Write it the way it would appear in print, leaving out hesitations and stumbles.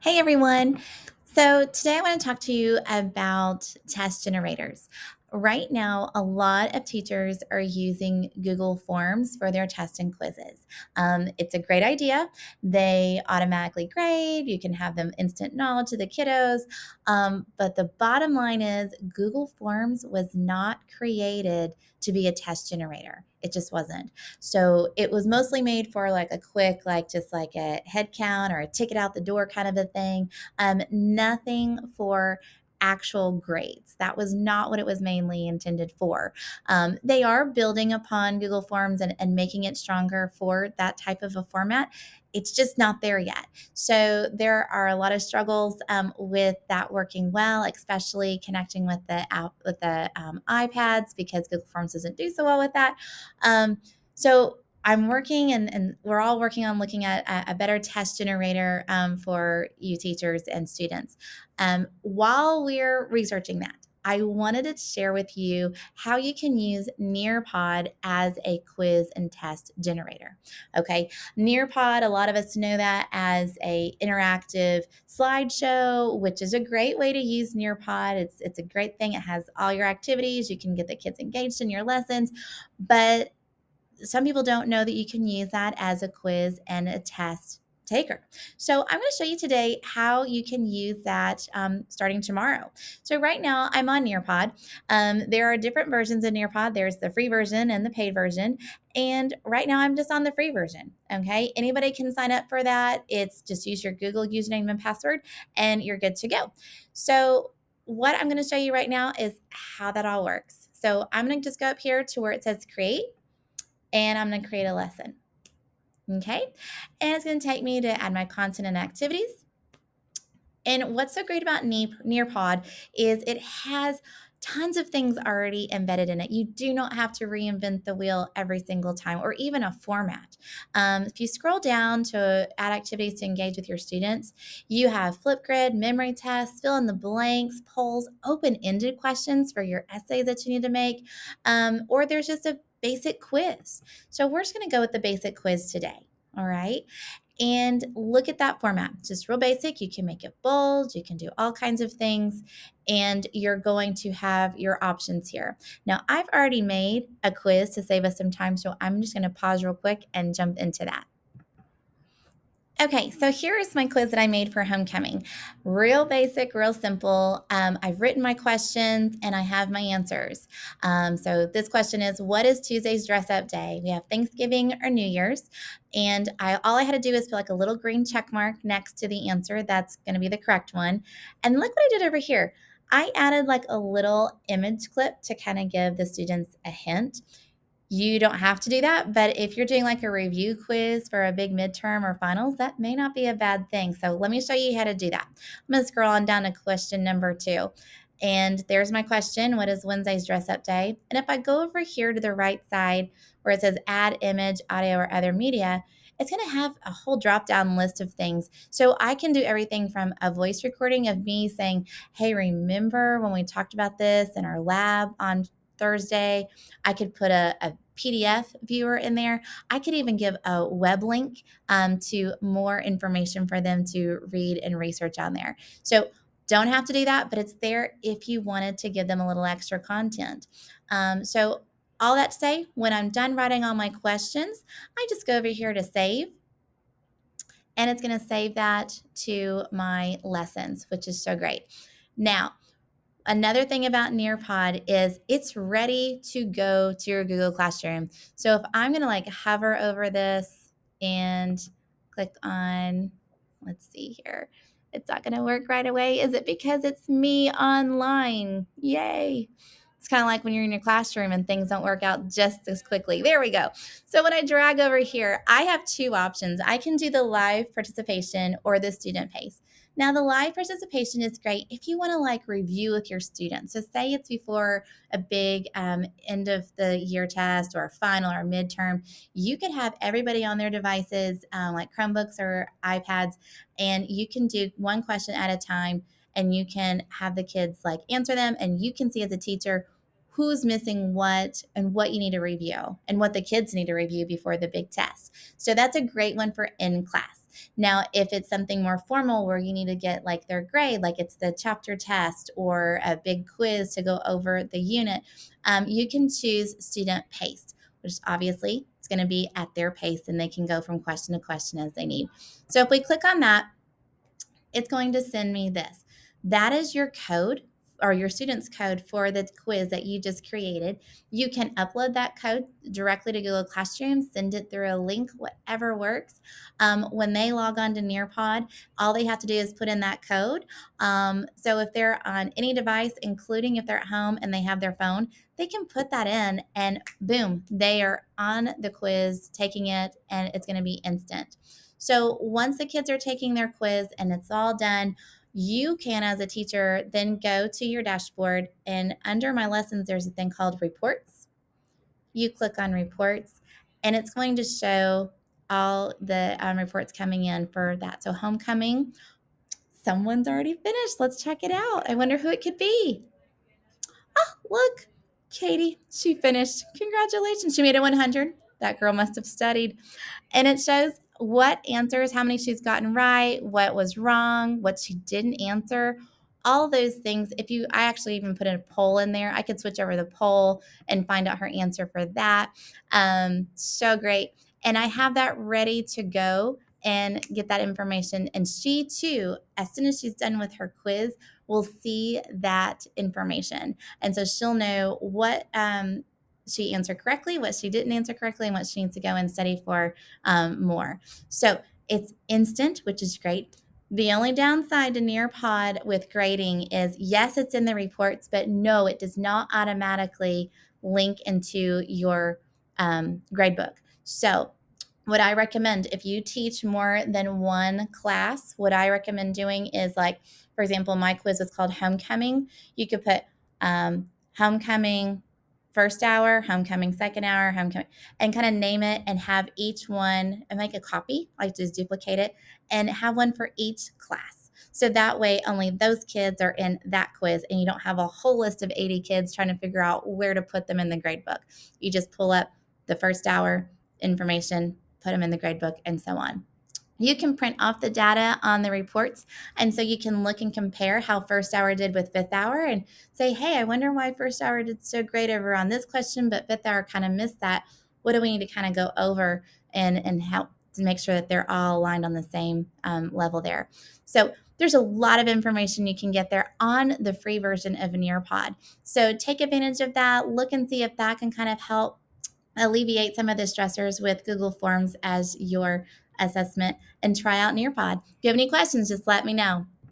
Hey everyone. So today I want to talk to you about test generators. Right now, a lot of teachers are using Google Forms for their tests and quizzes. It's a great idea. They automatically grade, you can have them instant knowledge to the kiddos. But the bottom line is, Google Forms was not created to be a test generator. It just wasn't. So it was mostly made for like a quick, like just like a head count or a ticket out the door kind of a thing. Nothing for actual grades. That was not what it was mainly intended for. They are building upon Google Forms and making it stronger for that type of a format. It's just not there yet. So there are a lot of struggles with that working well, especially connecting with the app with the iPads because Google Forms doesn't do so well with that. So I'm working and we're all working on looking at a better test generator for you teachers and students. While we're researching that, I wanted to share with you how you can use Nearpod as a quiz and test generator. Okay, Nearpod, a lot of us know that as a interactive slideshow, which is a great way to use Nearpod. It's a great thing. It has all your activities. You can get the kids engaged in your lessons, but some people don't know that you can use that as a quiz and a test taker. So I'm going to show you today how you can use that starting tomorrow. So right now I'm on Nearpod. There are different versions of Nearpod. There's the free version and the paid version. And right now I'm just on the free version. Okay. Anybody can sign up for that. It's just use your Google username and password and you're good to go. So what I'm going to show you right now is how that all works. So I'm going to just go up here to where it says create and I'm going to create a lesson. Okay. And it's going to take me to add my content and activities. And what's so great about Nearpod is it has tons of things already embedded in it. You do not have to reinvent the wheel every single time or even a format. If you scroll down to add activities to engage with your students, you have Flipgrid, memory tests, fill in the blanks, polls, open-ended questions for your essays that you need to make, or there's just a basic quiz. So we're just going to go with the basic quiz today. All right. And look at that format. Just real basic. You can make it bold. You can do all kinds of things. And you're going to have your options here. Now, I've already made a quiz to save us some time. So I'm just going to pause real quick and jump into that. Okay, so here is my quiz that I made for homecoming. Real basic, real simple. I've written my questions and I have my answers. So this question is, what is Tuesday's dress up day? We have Thanksgiving or New Year's. And all I had to do is put like a little green check mark next to the answer. That's going to be the correct one. And look what I did over here. I added like a little image clip to kind of give the students a hint. You don't have to do that, but if you're doing like a review quiz for a big midterm or finals, that may not be a bad thing. So let me show you how to do that. I'm going to scroll on down to question number 2. And there's my question. What is Wednesday's dress up day? And if I go over here to the right side where it says add image, audio, or other media, it's going to have a whole drop down list of things. So I can do everything from a voice recording of me saying, hey, remember when we talked about this in our lab on Thursday? I could put a PDF viewer in there. I could even give a web link to more information for them to read and research on there. So don't have to do that, but it's there if you wanted to give them a little extra content. So all that to say, when I'm done writing all my questions, I just go over here to save. And it's going to save that to my lessons, which is so great. Now, another thing about Nearpod is it's ready to go to your Google Classroom. So if I'm going to like hover over this and click on, let's see here, it's not going to work right away. Is it because it's me online? Yay. It's kind of like when you're in your classroom and things don't work out just as quickly. There we go. So when I drag over here, I have 2 options. I can do the live participation or the student pace. Now, the live participation is great if you want to like review with your students. So say it's before a big end of the year test or a final or midterm, you could have everybody on their devices like Chromebooks or iPads, and you can do one question at a time and you can have the kids like answer them, and you can see as a teacher who's missing what and what you need to review and what the kids need to review before the big test. So that's a great one for in class. Now, if it's something more formal where you need to get like their grade, like it's the chapter test or a big quiz to go over the unit, you can choose student paced, which obviously it's going to be at their pace and they can go from question to question as they need. So if we click on that, it's going to send me this. That is your code or your student's code for the quiz that you just created. You can upload that code directly to Google Classroom, send it through a link, whatever works. When they log on to Nearpod, all they have to do is put in that code. So if they're on any device, including if they're at home and they have their phone, they can put that in and boom, they are on the quiz, taking it, and it's going to be instant. So once the kids are taking their quiz and it's all done, you can, as a teacher, then go to your dashboard, and under my lessons, there's a thing called reports. You click on reports, and it's going to show all the reports coming in for that. So homecoming, someone's already finished. Let's check it out. I wonder who it could be. Oh, look, Katie, she finished. Congratulations. She made a 100. That girl must have studied. And it shows what answers, how many she's gotten right, what was wrong, what she didn't answer, all those things. I actually even put a poll in there. I could switch over the poll and find out her answer for that. So great. And I have that ready to go and get that information. And she too, as soon as she's done with her quiz, will see that information. And so she'll know what she answered correctly, what she didn't answer correctly, and what she needs to go and study for more. So it's instant, which is great. The only downside to Nearpod with grading is, yes, it's in the reports, but no, it does not automatically link into your gradebook. So what I recommend, if you teach more than one class, what I recommend doing is, like, for example, my quiz was called Homecoming. You could put Homecoming first hour, Homecoming second hour, Homecoming, and kind of name it and have each one and make a copy, like just duplicate it and have one for each class. So that way only those kids are in that quiz and you don't have a whole list of 80 kids trying to figure out where to put them in the grade book. You just pull up the first hour information, put them in the grade book, and so on. You can print off the data on the reports, and so you can look and compare how first hour did with fifth hour and say, hey, I wonder why first hour did so great over on this question, but fifth hour kind of missed that. What do we need to kind of go over and help to make sure that they're all aligned on the same level there? So there's a lot of information you can get there on the free version of Nearpod. So take advantage of that. Look and see if that can kind of help alleviate some of the stressors with Google Forms as your assessment, and try out Nearpod. If you have any questions, just let me know.